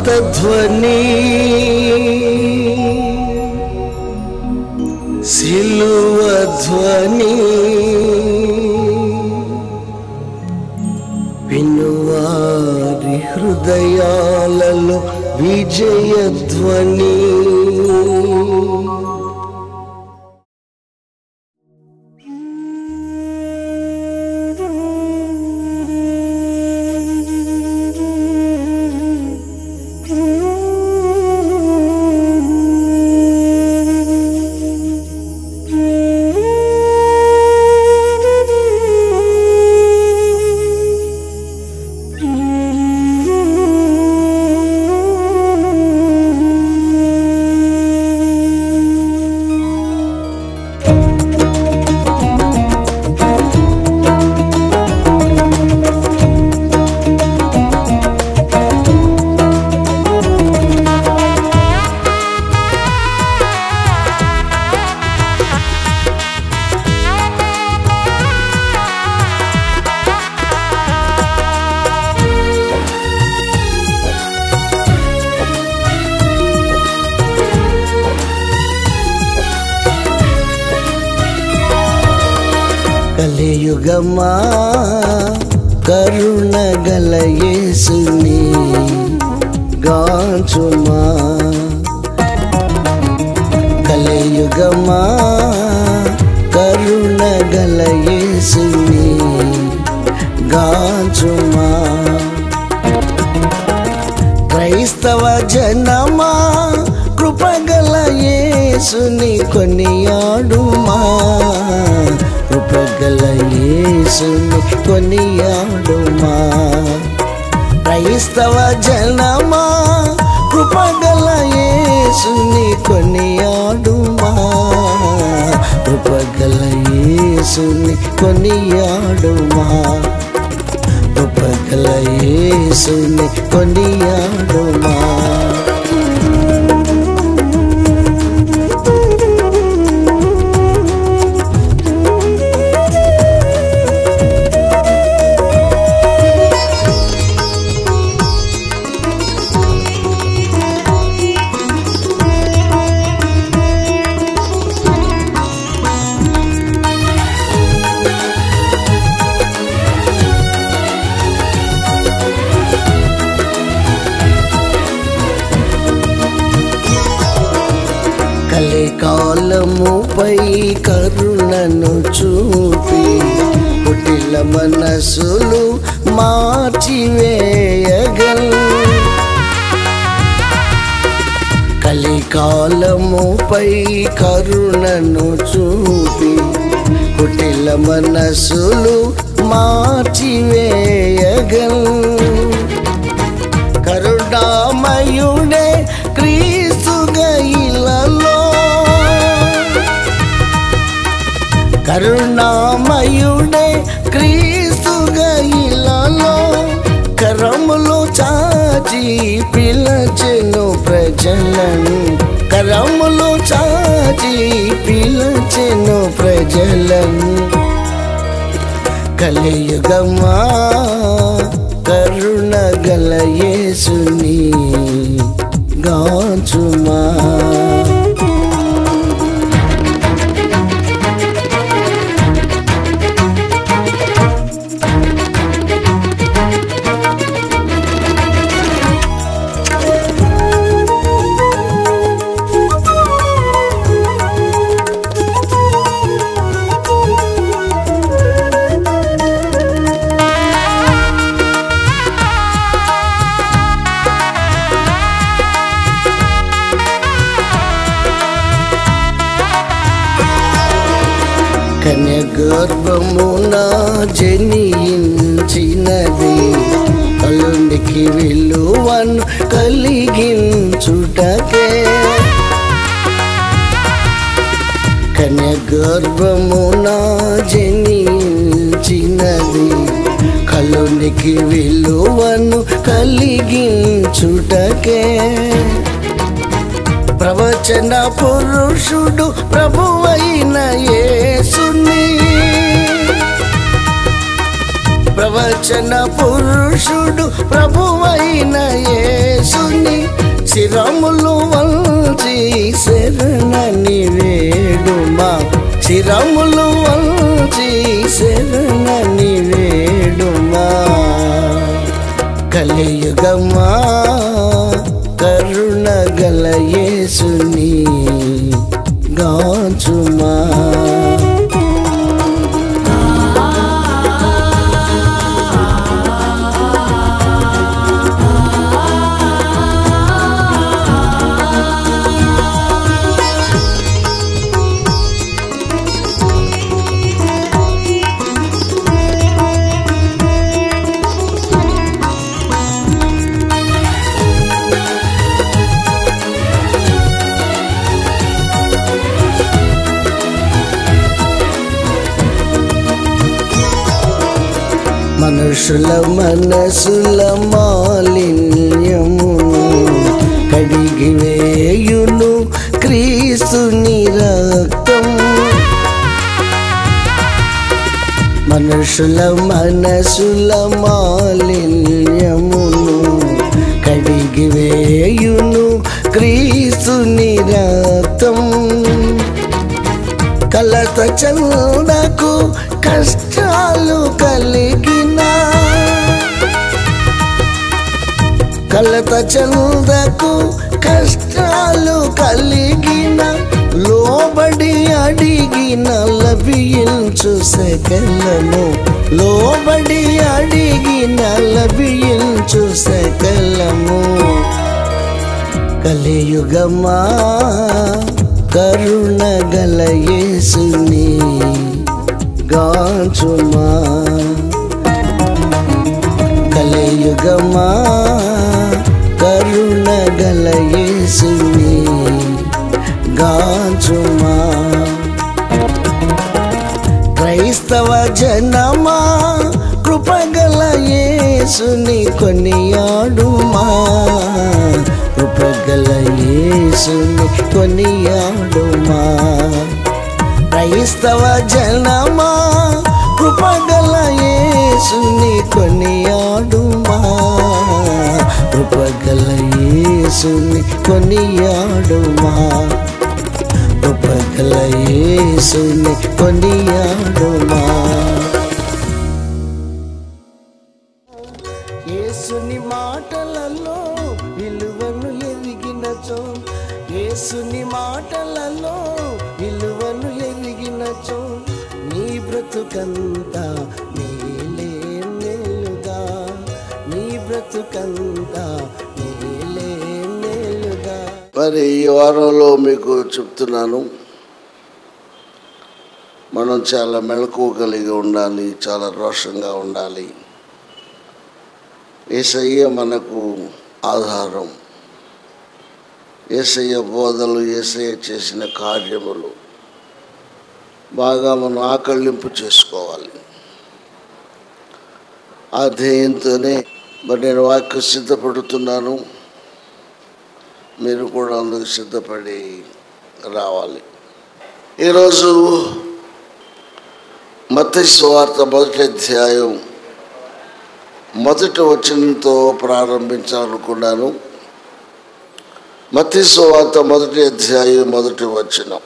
స్వార్థధ్వని సిలువధ్వని వినువారి హృదయాలలో విజయధ్వని. కలియుగమా కరుణగల యేసుని గాంచుమా. కలియుగమా కరుణగల యేసుని గాంచుమా. క్రైస్తవ జనమా కృపగల యేసుని కొనియాడుమా. కృపగల యేసుని కొనియాడుమా. క్రైస్తవ జనమా కృపగల యేసుని కొనియాడుమా. కృపగల యేసుని కొనియాడుమా. కృపగల యేసుని కొనియాడుమా. కలికాలముపై కరుణను చూపి కుటిల మనసులు మార్చివేయగల్. కలికాలముపై కరుణను చూపి కుటిల మనసులు మార్చివేయగల్. కరుణామయుడే క్రీస్తుగా ఇలలో. కరుణామయుడే క్రీస్తుగా ఇలలో. కరములు చాచి పిలచెను ప్రజలను. కరములు చాచి పిలచెను ప్రజలను. కలియుగమా కరుణగల యేసుని గాంచుమా. కన్య గర్భమున జనించినది కలునికి విలువను కలిగించుటకే. కన్య గర్భమున జనించినది కలునికి విలువను కలిగించుటకే. ప్రవచన పురుషుడు ప్రభువైన యేసుని ప్రవచన పురుషుడు ప్రభువైన యేసుని శిరములు వంచి శరణని వేడుమా, శిరములు వంచి శరణని వేడుమా. కలియుగమా కరుణ గల యేసుని గాంచుమా. మనుషుల మనసుల మాలిన్యమును కడిగివేయును క్రీస్తుని రక్తం. మనుషుల మనసుల మాలిన్యమును కడిగివేయును క్రీస్తుని రక్తం. కలత చెందకు కష్టాలు కలిగిన, కలత చెందకు కష్టాలు కలిగిన, లోబడి అడిగిన లభించు సకలము, లోబడి అడిగిన లభించు సకలము. కలియుగమా కరుణ గల యేసుని గాంచుమా. కలియుగమా కరుణ గల యేసుని గాంచుమా. క్రైస్తవ జనమా కృపగల యేసుని కొనియాడుమా, కృపగల యేసుని కొనియాడుమా. క్రైస్తవ జనమా కృపగల యేసుని కొనియాడుమా, కృపగల యేసుని కొనియాడుమా, కృపగల యేసుని కొనియాడుమా. యేసుని మాటలలో విలువను ఎరిగినచో, యేసుని మాటలలో విలువను ఎరిగినచో, నీ బ్రతుకంతా మేలే మేలుగా, నీ బ్రతుకంతా మేలే మేలుగా. మరి ఈ వారంలో మీకు చెప్తున్నాను, మనం చాలా మెలకువ కలిగి ఉండాలి, చాలా రోషంగా ఉండాలి. యేసయ్య మనకు ఆధారం. యేసయ్య బోధలు, యేసయ్య చేసిన కార్యములు బాగా మనం ఆకళింపు చేసుకోవాలి. ఆ ధ్యేయంతోనే మరి నేను వాక్యం సిద్ధపడుతున్నాను. మీరు కూడా అందుకు సిద్ధపడి రావాలి. ఈరోజు మత్తయి సువార్త 1వ అధ్యాయం 1వ వచనంతో ప్రారంభించాలనుకున్నాను. మత్తయి సువార్త 1వ అధ్యాయం 1వ వచనం.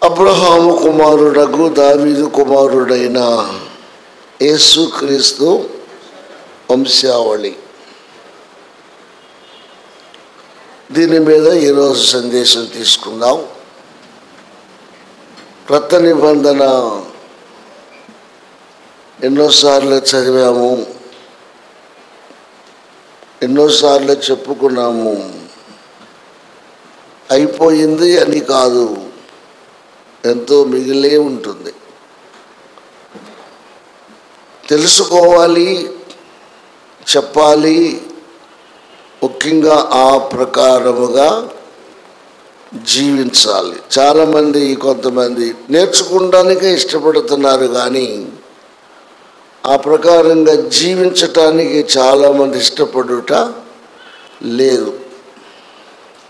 అబ్రహాము కుమారుడగు దావీదు కుమారుడైన యేసుక్రీస్తు వంశావళి. దీని మీద ఈరోజు సందేశం తీసుకుందాం. క్రొత్త నిబంధన ఎన్నోసార్లు చదివాము, ఎన్నోసార్లు చెప్పుకున్నాము. అయిపోయింది అని కాదు, ఎంతో మిగిలే ఉంటుంది. తెలుసుకోవాలి, చెప్పాలి, ముఖ్యంగా ఆ ప్రకారముగా జీవించాలి. చాలామంది, కొంతమంది నేర్చుకోవడానికే ఇష్టపడుతున్నారు, కానీ ఆ ప్రకారంగా జీవించటానికి చాలామంది ఇష్టపడుట లేదు.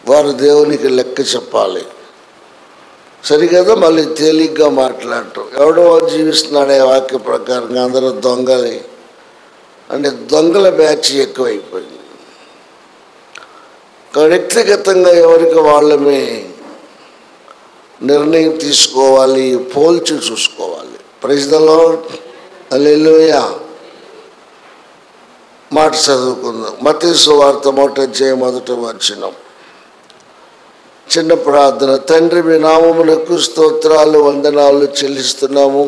వారు దేవునికి లెక్క చెప్పాలి. సరికదా మళ్ళీ తేలిగ్గా మాట్లాడటం. ఎవడో జీవిస్తున్నాడే వాక్య ప్రకారంగా, అందరూ దొంగలే అంటే దొంగల బ్యాచ్ ఎక్కువైపోయింది. వ్యక్తిగతంగా ఎవరికి వాళ్ళమే నిర్ణయం తీసుకోవాలి, పోల్చి చూసుకోవాలి. ప్రైజ్ ది లార్డ్, హల్లెలూయా. మాట చదువుకుందాం. మత్తయి సువార్త 1:1 చిన్న ప్రార్థన. తండ్రి, మీ నామమునకు స్తోత్రాలు, వందనాలు చెల్లిస్తున్నాము.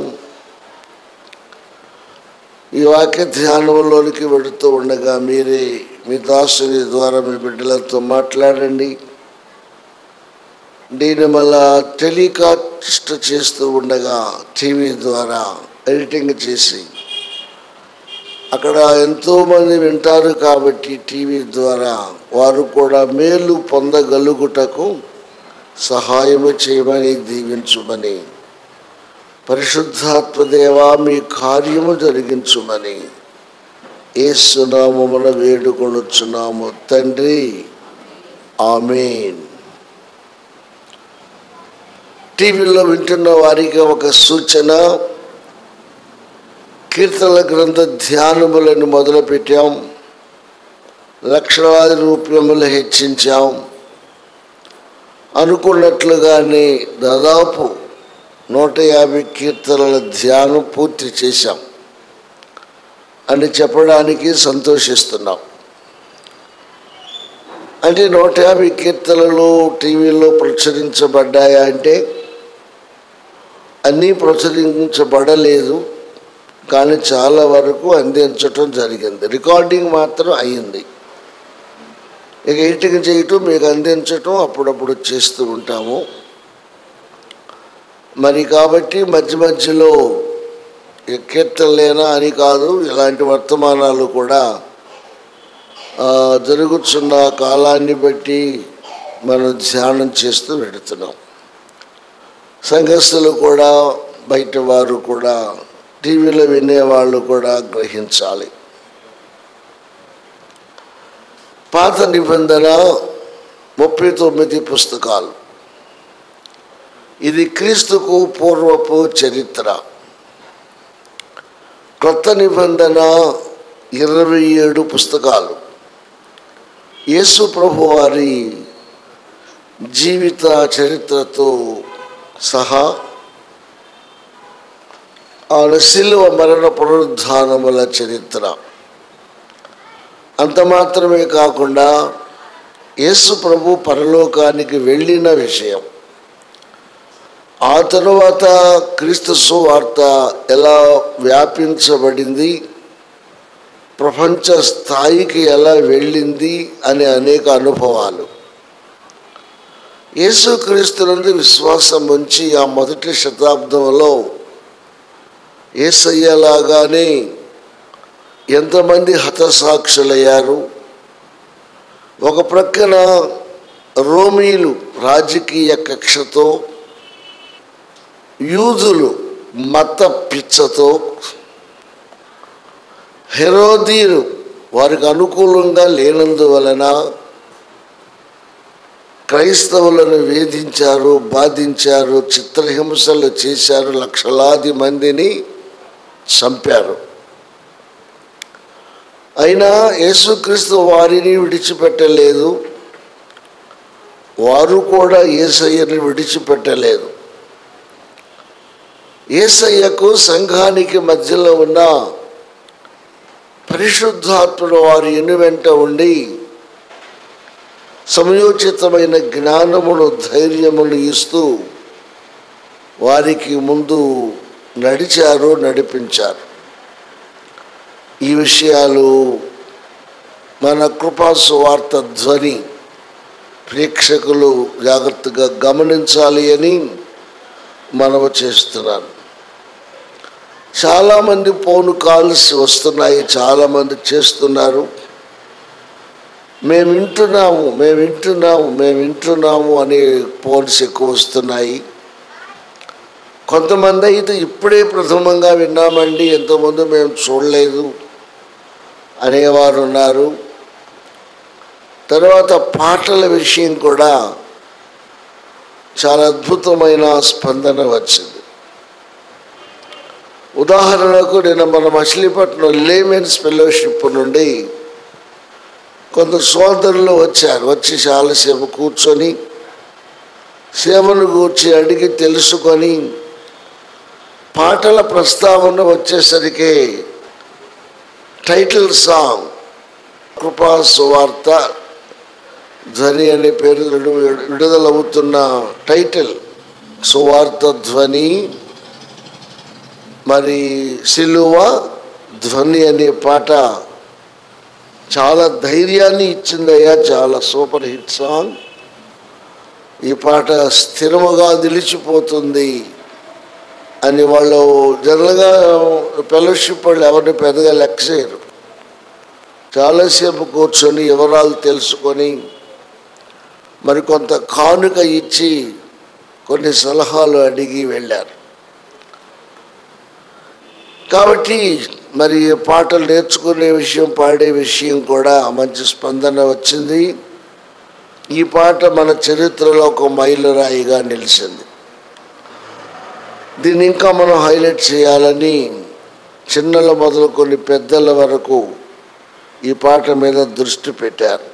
ఈ వాక్య ధ్యానంలోనికి వెళుతూ ఉండగా మీరే మీ దాసుని ద్వారా మీ బిడ్డలతో మాట్లాడండి. దీన్ని మళ్ళా టెలికాస్ట్ చేస్తూ ఉండగా టీవీ ద్వారా ఎడిటింగ్ చేసి అక్కడ ఎంతోమంది వింటారు కాబట్టి టీవీ ద్వారా వారు కూడా మేలు పొందగలుగుటకు సహాయము చేయమని, దీవించుమని, పరిశుద్ధాత్మదేవా మీ కార్యము జరిగించుమని యేసు నామమున వేడుకొనుచున్నాము తండ్రి, ఆమేన్. టీవీలో వింటున్న వారికి ఒక సూచన. కీర్తనల గ్రంథ ధ్యానములను మొదలుపెట్టాం. లక్షలాది రూపాయలు హెచ్చించాం. అనుకున్నట్లుగానే దాదాపు 150 కీర్తనల ధ్యానం పూర్తి చేశాం అని చెప్పడానికి సంతోషిస్తున్నాం. అంటే 150 కీర్తనలు టీవీలో ప్రచురించబడ్డాయా అంటే అన్నీ ప్రచురించబడలేదు, కానీ చాలా వరకు అందించటం జరిగింది. రికార్డింగ్ మాత్రం అయ్యింది. ఇక ఎడిటింగ్ చేయటం, మీకు అందించటం అప్పుడప్పుడు చేస్తూ ఉంటాము. మరి కాబట్టి మధ్య మధ్యలో కీర్తనలేనా అని కాదు, ఇలాంటి వర్తమానాలు కూడా జరుగుతున్న కాలాన్ని బట్టి మనం ధ్యానం చేస్తూ పెడుతున్నాం. సంఘస్థులు కూడా, బయట వారు కూడా, టీవీలో వినేవాళ్ళు కూడా గ్రహించాలి. పాత నిబంధన 39 పుస్తకాలు. ఇది క్రీస్తుకు పూర్వపు చరిత్ర. కొత్త నిబంధన 27 పుస్తకాలు. యేసు ప్రభు వారి జీవిత చరిత్రతో సహా ఆయన శిలువ మరణ పునరుద్ధానముల చరిత్ర. అంత మాత్రమే కాకుండా యేసు ప్రభు పరలోకానికి వెళ్ళిన విషయం, ఆ తరువాత క్రీస్తు సువార్త ఎలా వ్యాపించబడింది, ప్రపంచ స్థాయికి ఎలా వెళ్ళింది అనే అనేక అనుభవాలు. యేసుక్రీస్తునందు విశ్వాసం ఉంచి ఆ మొదటి శతాబ్దంలో యేసయ్యలాగానే ఎంతమంది హతసాక్షులయ్యారు. ఒక ప్రక్కన రోమీలు రాజకీయ కక్షతో, యూదులు మత పిచ్చతో, హెరోదీలు వారికి అనుకూలంగా లేనందువలన క్రైస్తవులను వేధించారు, బాధించారు, చిత్రహింసలు చేశారు, లక్షలాది మందిని చంపారు. అయినా యేసుక్రీస్తు వారిని విడిచిపెట్టలేదు, వారు కూడా యేసయ్యని విడిచిపెట్టలేదు. యేసయ్యకు సంఘానికి మధ్యలో ఉన్న పరిశుద్ధాత్ముడు వారి వెంట ఉండి సమయోచితమైన జ్ఞానమును, ధైర్యమును ఇస్తూ వారికి ముందు నడిచారు, నడిపించారు. ఈ విషయాలు మన కృపా సువార్త ధ్వని ప్రేక్షకులు జాగ్రత్తగా గమనించాలి అని మనవి చేస్తున్నాను. చాలామంది ఫోన్ కాల్స్ వస్తున్నాయి, చాలామంది చేస్తున్నారు. మేము వింటున్నాము అనే ఫోన్స్ ఎక్కువ వస్తున్నాయి. కొంతమంది అయితే ఇప్పుడే ప్రథమంగా విన్నామండి, ఎంతోమంది మేము చూడలేదు అనేవారు ఉన్నారు. తర్వాత పాటల విషయం కూడా చాలా అద్భుతమైన స్పందన వచ్చింది. ఉదాహరణకు నేను మన మచిలీపట్నం లేమెన్స్ ఫెలోషిప్ నుండి కొందరు సోదరులు వచ్చారు. వచ్చి చాలాసేపు కూర్చొని సేవను గూర్చి అడిగి తెలుసుకొని పాటల ప్రస్తావన వచ్చేసరికి టైటిల్ సాంగ్ కృపా సువార్త ధ్వని అనే పేరు విడుదలవుతున్న టైటిల్ సువార్త ధ్వని, మరి సిలువ ధ్వని అనే పాట చాలా ధైర్యాన్ని ఇచ్చిందయ్యా. చాలా సూపర్ హిట్ సాంగ్. ఈ పాట స్థిరముగా నిలిచిపోతుంది అని వాళ్ళు జనరల్గా ఫెలోషిప్ వాళ్ళు ఎవరిని పెద్దగా లెక్క చేయరు. చాలాసేపు కూర్చొని వివరాలు తెలుసుకొని మరి కొంత కానుక ఇచ్చి కొన్ని సలహాలు అడిగి వెళ్ళారు. కాబట్టి మరి పాటలు నేర్చుకునే విషయం, పాడే విషయం కూడా మంచి స్పందన వచ్చింది. ఈ పాట మన చరిత్రలో ఒక మైలురాయిగా నిలిచింది. దీన్ని ఇంకా మనం హైలైట్ చేయాలని చిన్నల మొదలుకొని పెద్దల వరకు ఈ పాట మీద దృష్టి పెట్టారు.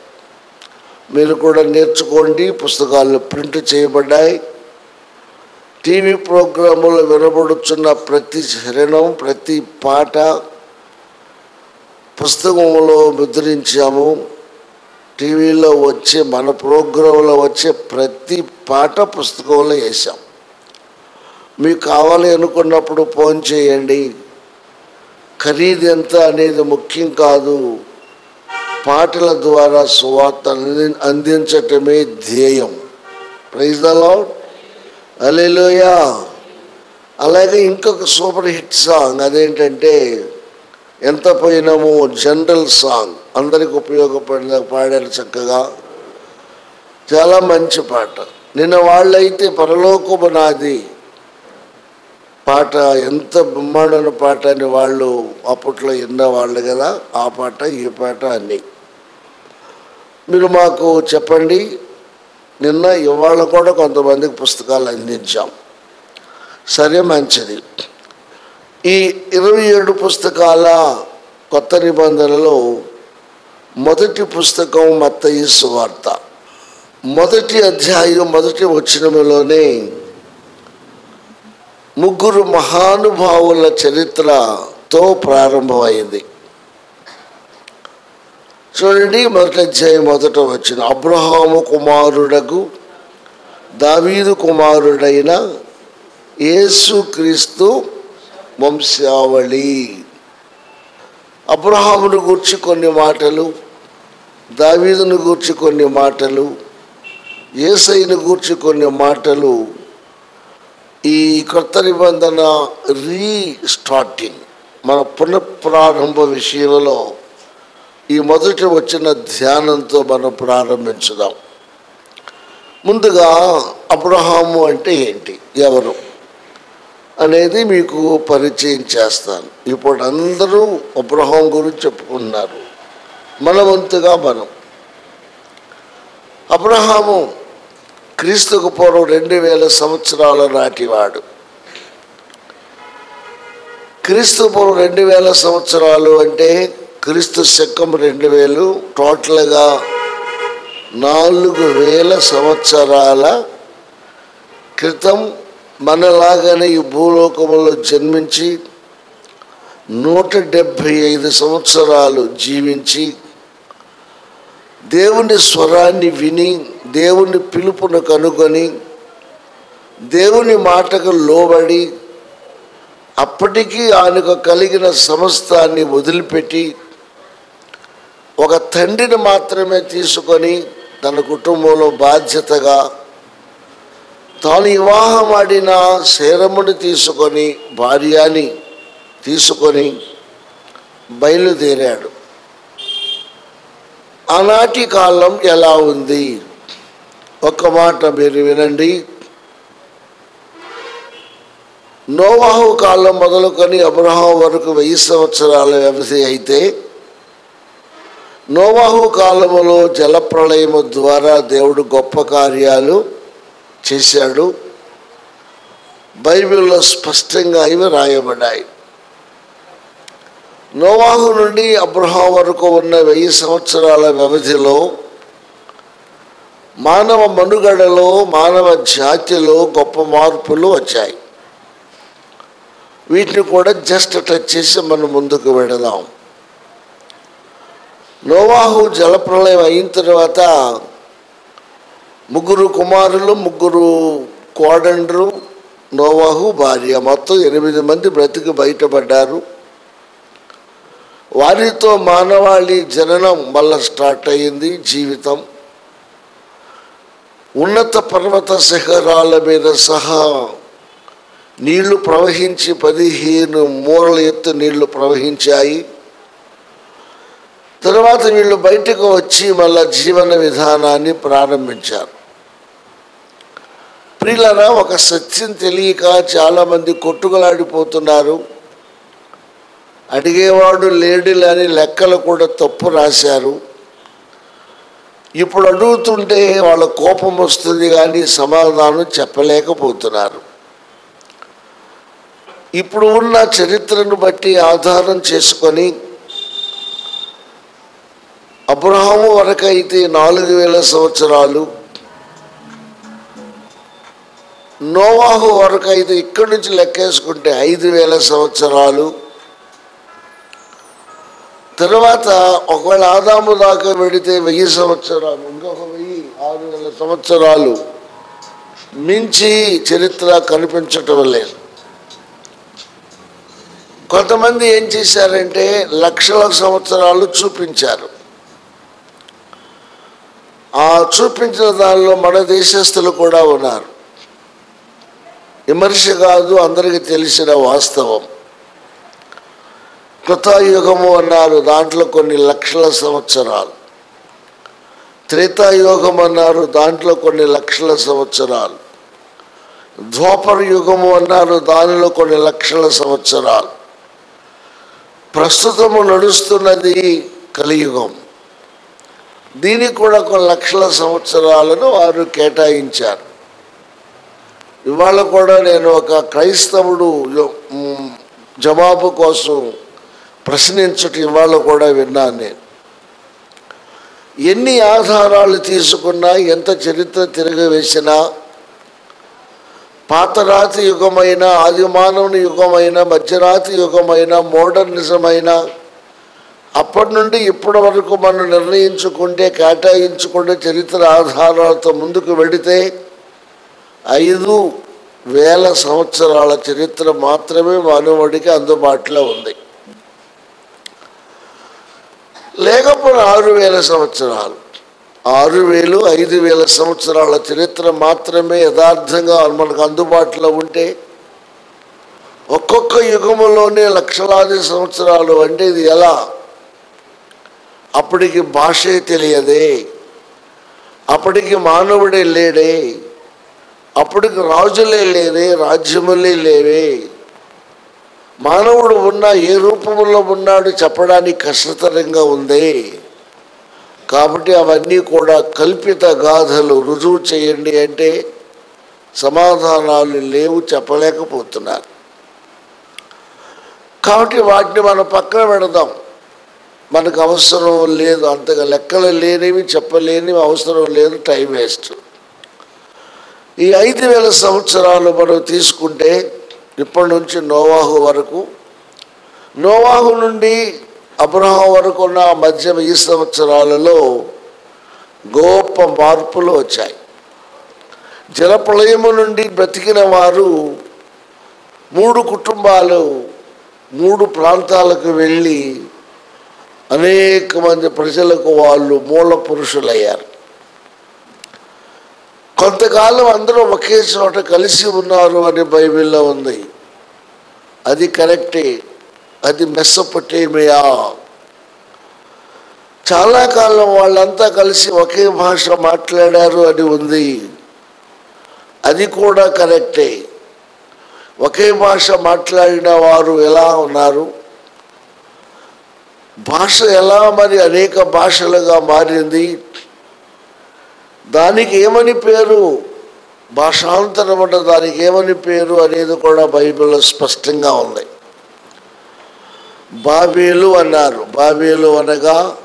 మీరు కూడా నేర్చుకోండి. పుస్తకాలు ప్రింట్ చేయబడ్డాయి. టీవీ ప్రోగ్రాములు వినబడుచున్న ప్రతి చరణం, ప్రతి పాట పుస్తకంలో ముద్రించాము. టీవీలో వచ్చే మన ప్రోగ్రాంలో వచ్చే ప్రతి పాట పుస్తకంలో వేసాం. మీకు కావాలి అనుకున్నప్పుడు ఫోన్ చేయండి. ఖరీదు ఎంత అనేది ముఖ్యం కాదు. పాటల ద్వారా సువార్త అందించటమే ధ్యేయం. ప్రైజ్ ద లార్డ్, హల్లెలూయా. అలాగే ఇంకొక సూపర్ హిట్ సాంగ్ అదేంటంటే ఎంత పోయినాము జనరల్ సాంగ్. అందరికి ఉపయోగపడిన పాడారు చక్కగా. చాలా మంచి పాట. నిన్న వాళ్ళైతే పరలోకము నాది పాట ఎంత బ్రహ్మాండమైన పాట అని వాళ్ళు అప్పట్లో విన్నవాళ్ళు కదా. ఆ పాట ఈ పాట అన్నీ మీరు మాకు చెప్పండి. నిన్న ఇవాళ కూడా కొంతమందికి పుస్తకాలు అందించాం. సరే, మంచిది. ఈ 27 పుస్తకాల కొత్త నిబంధనలో మొదటి పుస్తకం మత్తయి సువార్త. మొదటి అధ్యాయం మొదటి వచనములోనే 3 మహానుభావుల చరిత్రతో ప్రారంభమైంది. చూడండి, మొదటి అధ్యాయం మొదట వచ్చిన అబ్రహాము కుమారుడకు దావీదు కుమారుడైన యేసుక్రీస్తు వంశావళి. అబ్రహామును గూర్చి కొన్ని మాటలు, దావీదును గూర్చి కొన్ని మాటలు, యేసయ్యను గూర్చి కొన్ని మాటలు. ఈ కొత్త నిబంధన రీస్టార్టింగ్, మన పునఃప్రారంభ విషయంలో ఈ మొదటి వచ్చిన ధ్యానంతో మనం ప్రారంభించుదాం. ముందుగా అబ్రహాము అంటే ఏంటి, ఎవరు అనేది మీకు పరిచయం చేస్తాను. ఇప్పుడు అందరూ అబ్రహాం గురించి చెప్పుకున్నారు. మన వంతుగా మనం అబ్రహాము క్రీస్తుకు పూర్వం 2000 సంవత్సరాల నాటివాడు. క్రీస్తు పూర్వం 2000 సంవత్సరాలు అంటే క్రీస్తు శకం 2000, టోటల్గా 4000 సంవత్సరాల క్రితం మనలాగానే ఈ భూలోకంలో జన్మించి 175 సంవత్సరాలు జీవించి దేవుని స్వరాన్ని విని దేవుని పిలుపును కనుగొని దేవుని మాటకు లోబడి అప్పటికీ ఆయనకు కలిగిన సమస్తాన్ని వదిలిపెట్టి ఒక తండ్రిని మాత్రమే తీసుకొని తన కుటుంబంలో బాధ్యతగా తాను వివాహమాడిన శేరముని తీసుకొని భార్యని తీసుకొని బయలుదేరాడు. ఆనాటి కాలం ఎలా ఉంది ఒక్క మాట మీరు వినండి. నోవాహు కాలం మొదలుకొని అబ్రహాం వరకు 1000 సంవత్సరాల వ్యవధి అయితే నోవాహు కాలములో జలప్రళయము ద్వారా దేవుడు గొప్ప కార్యాలు చేశాడు. బైబిల్లో స్పష్టంగా ఇవి రాయబడ్డాయి. నోవాహు నుండి అబ్రహాం వరకు ఉన్న 1000 సంవత్సరాల వ్యవధిలో మానవ మనుగడలో, మానవ జాతిలో గొప్ప మార్పులు వచ్చాయి. వీటిని కూడా జస్ట్ టచ్ చేసి మనం ముందుకు వెళదాం. నోవాహు జలప్రళయం అయిన తర్వాత 3 కుమారులు, 3 కోడండ్రు, నోవాహు భార్య, మొత్తం 8 మంది బ్రతికి బయటపడ్డారు. వారితో మానవాళి జననం మళ్ళా స్టార్ట్ అయ్యింది. జీవితం ఉన్నత పర్వత శిఖరాల మీద సహా నీళ్లు ప్రవహించి 15 మూరల ఎత్తు నీళ్లు ప్రవహించాయి. తర్వాత వీళ్ళు బయటకు వచ్చి మళ్ళా జీవన విధానాన్ని ప్రారంభించారు. ప్రియులారా, ఒక సత్యం తెలియక చాలామంది కొట్టుకలాడిపోతున్నారు. అడిగేవాడు లేడులని లెక్కలు కూడా తప్పు రాశారు. ఇప్పుడు అడుగుతుంటే వాళ్ళ కోపం వస్తుంది కానీ సమాధానం చెప్పలేకపోతున్నారు. ఇప్పుడు ఉన్న చరిత్రను బట్టి ఆధారం చేసుకొని అబ్రహాము వరకు అయితే 4000 సంవత్సరాలు, నోవాహు వరకు అయితే ఇక్కడి నుంచి లెక్కేసుకుంటే 5000 సంవత్సరాలు, తర్వాత ఒకవేళ ఆదాము దాకా వెళితే 1000 సంవత్సరాలు, ఇంకొక 6000 సంవత్సరాలు మించి చరిత్ర కనిపించటం లేదు. కొంతమంది ఏం చేశారంటే లక్షల సంవత్సరాలు చూపించారు. ఆ చూపించిన దానిలో మన దేశస్తులు కూడా ఉన్నారు. విమర్శ కాదు, అందరికీ తెలిసిన వాస్తవం. కృతాయుగము అన్నారు, దాంట్లో కొన్ని లక్షల సంవత్సరాలు. త్రేతాయుగం అన్నారు, దాంట్లో కొన్ని లక్షల సంవత్సరాలు. ద్వాపర యుగము అన్నారు, దానిలో కొన్ని లక్షల సంవత్సరాలు. ప్రస్తుతము నడుస్తున్నది కలియుగం. దీనికి కూడా కొన్ని లక్షల సంవత్సరాలను వారు కేటాయించారు. ఇవాళ కూడా నేను ఒక క్రైస్తవుడు జవాబు కోసం ప్రశ్నించటం ఇవాళ కూడా విన్నాను. నేను ఎన్ని ఆధారాలు తీసుకున్నా, ఎంత చరిత్ర తిరగవేసినా, పాతరాతి యుగమైన, ఆదిమానవుని యుగమైన, మధ్యరాతి యుగమైన, మోడర్నిజమైన, అప్పటి నుండి ఇప్పటి వరకు మనం నిర్ణయించుకుంటే, కేటాయించుకుంటే, చరిత్ర ఆధారాలతో ముందుకు వెళితే 5000 సంవత్సరాల చరిత్ర మాత్రమే మానవుడికి అందుబాటులో ఉంది. లేకపోతే 6000 సంవత్సరాలు, 6000, 5000 సంవత్సరాల చరిత్ర మాత్రమే యథార్థంగా మనకు అందుబాటులో ఉంటే, ఒక్కొక్క యుగములోనే లక్షలాది సంవత్సరాలు అంటే ఇది ఎలా? అప్పటికి భాషే తెలియదే, అప్పటికి మానవుడే లేడే, అప్పటికి రాజులే లేరే, రాజ్యములే లేవే. మానవుడు ఉన్న ఏ రూపంలో ఉన్నాడు చెప్పడానికి కష్టతరంగా ఉంది. కాబట్టి అవన్నీ కూడా కల్పిత గాథలు, రుజువు చేయండి అంటే సమాధానాలు లేవు, చెప్పలేకపోతున్నారు. కాబట్టి వాటిని మనం పక్కన పెడదాం. మనకు అవసరం లేదు, అంతగా లెక్కలు లేనివి, చెప్పలేనివి అవసరం లేదు, టైం వేస్ట్. ఈ 5000 సంవత్సరాలు మనం తీసుకుంటే ఇప్పటి నుంచి నోవాహు వరకు, నోవాహు నుండి అబ్రహాం వరకు ఉన్న మధ్య 1000 సంవత్సరాలలో గొప్ప మార్పులు వచ్చాయి. జలప్రళయము నుండి బ్రతికిన వారు 3 కుటుంబాలు 3 ప్రాంతాలకు వెళ్ళి అనేక మంది ప్రజలకు వాళ్ళు మూల పురుషులయ్యారు. కొంతకాలం అందరూ ఒకే చోట కలిసి ఉన్నారు అని బైబిల్లో ఉంది. అది కరెక్టే, అది మెసొపొటేమియా. చాలా కాలం వాళ్ళంతా కలిసి ఒకే భాష మాట్లాడారు అని ఉంది. అది కూడా కరెక్టే. ఒకే భాష మాట్లాడిన వారు ఎలా ఉన్నారు? భాష ఎలా మరి అనేక భాషలుగా మారింది? దానికి ఏమని పేరు? భాషాంతరం అంటే దానికి ఏమని పేరు అనేది కూడా బైబిల్లో స్పష్టంగా ఉంది. బాబేలు అన్నారు. బాబేలు అనగా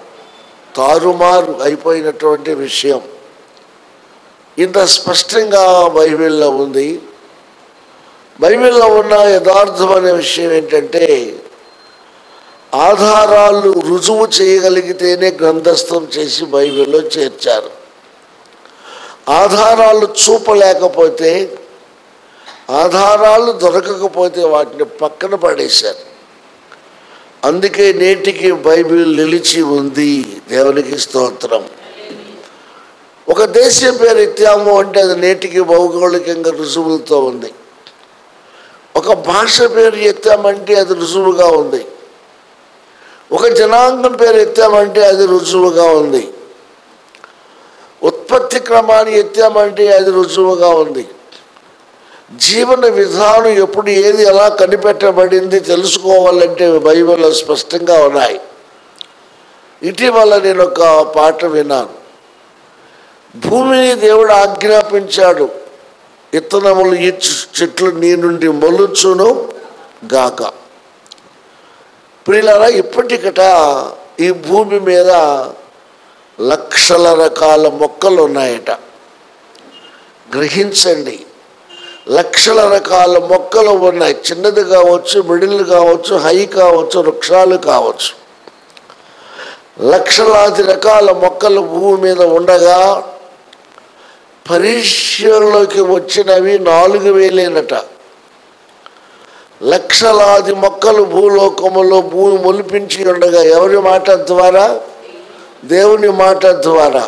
తారుమారు అయిపోయినటువంటి విషయం. ఇంత స్పష్టంగా బైబిల్లో ఉంది. బైబిల్లో ఉన్న యథార్థమైన విషయం ఏంటంటే, ఆధారాలు రుజువు చేయగలిగితేనే గ్రంథస్థం చేసి బైబిల్లో చేర్చారు. ఆధారాలు చూపలేకపోతే, ఆధారాలు దొరకకపోతే వాటిని పక్కన పడేశారు. అందుకే నేటికి బైబిల్ నిలిచి ఉంది. దేవునికి స్తోత్రం. ఒక దేశం పేరు ఎత్తాము అంటే అది నేటికి భౌగోళికంగా రుజువులతో ఉంది. ఒక భాష పేరు ఎత్తామంటే అది రుజువుగా ఉంది. ఒక జనాంగం పేరు ఎత్తామంటే అది రుజువుగా ఉంది. ఉత్పత్తి క్రమాన్ని ఎత్తామంటే అది రుజువుగా ఉంది. జీవన విధానం ఎప్పుడు ఏది ఎలా కనిపెట్టబడింది తెలుసుకోవాలంటే బైబిల్లో స్పష్టంగా ఉన్నాయి. ఇటీవల నేను ఒక పాట విన్నాను. భూమిని దేవుడు ఆజ్ఞాపించాడు, ఇత్తనములు ఈ చెట్లు నీ నుండి మొలుచును గాక. ప్రియులారా, ఇప్పటికట ఈ భూమి మీద లక్షల రకాల మొక్కలు ఉన్నాయట. గ్రహించండి, లక్షల రకాల మొక్కలు ఉన్నాయి. చిన్నది కావచ్చు, మిడిల్ కావచ్చు, హై కావచ్చు, వృక్షాలు కావచ్చు. లక్షలాది రకాల మొక్కలు భూమి మీద ఉండగా పరిశీలనలోకి వచ్చినవి 4000 లక్షలాది మొక్కలు భూలోకములో భూమి మొలిపించి ఉండగా ఎవరి మాట ద్వారా? దేవుని మాట ద్వారా.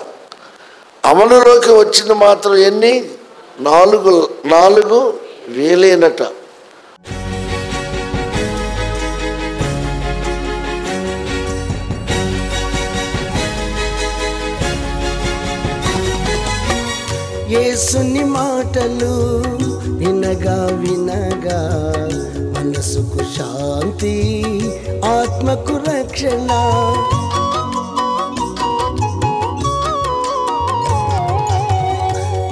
అమలులోకి వచ్చింది మాత్రం ఎన్ని? 4,000. యేసుని మాటలు వినగా వినగా మనసుకు శాంతి, ఆత్మకు రక్షణ.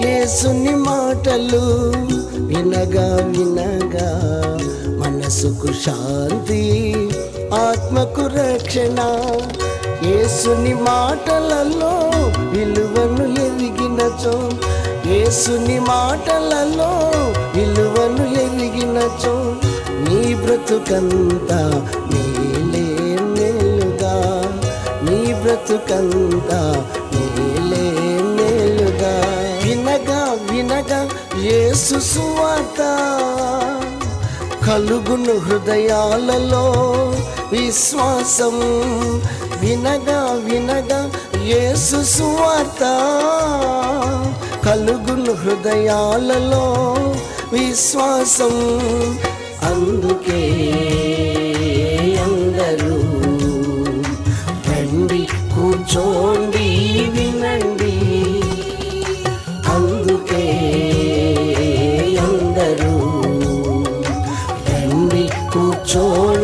యేసుని మాటలు వినగా వినగా మనసుకు శాంతి, ఆత్మకు రక్షణ. యేసుని మాటలలో విలువను ఎరిగినచో, యేసుని మాటలలో విలువను ఎరిగినచో నీ బ్రతుకంతా మేలే మేలుగా, నీ బ్రతుకంతా మేలే మేలుగా. వినగా వినగా యేసు సువార్త కలుగును హృదయాలలో విశ్వాసం. వినగా వినగా యేసు సువార్త కలుగును హృదయాలలో విశ్వాసం. అందుకే అందరూ రండి, కూర్చోండి, వినండి. అందుకే అందరూ రండి, కూర్చోండి.